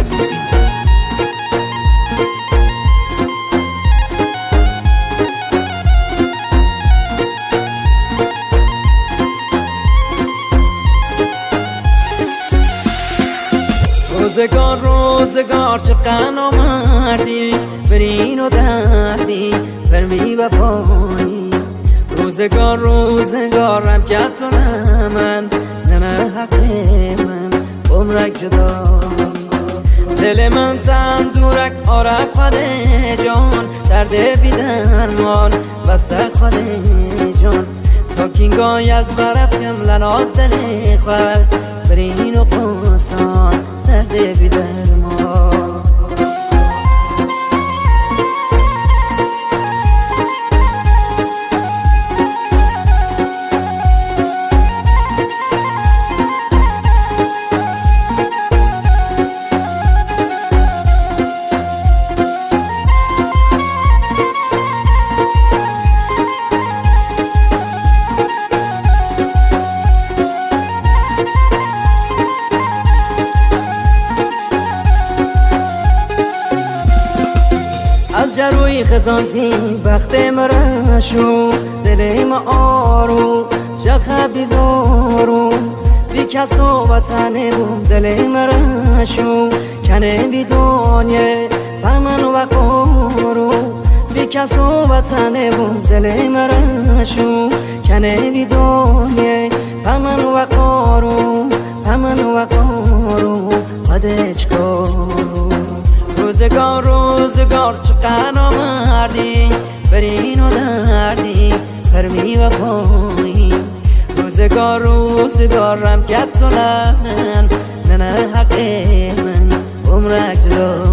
عزیزی. روزگار چه غنا مردی برین و دردی فرمی وفایی. روزگارم که تو نه من نه حق من عمرک جدا. دل من تندورک آرک خواده جان درد بی درمان بسه خواده جان. تا کینگای از برفتم لنات دل خور برین و قصان درد بی درمان. از جروی خزانتی بخت مرشو دل ما آرو جخ بیزارو بی کس و وطن بوم دل مرشو کنه بی دنیا فرمن و قارو بی کس و وطن بوم دل مرشو کنه بی دنیا فرمن و قارو فرمن و قارو خودش کارو. روزگار چه غنا مردی برین و دردی فرمی وفایی. روزگارم که تو نه حق من عمرک جدا.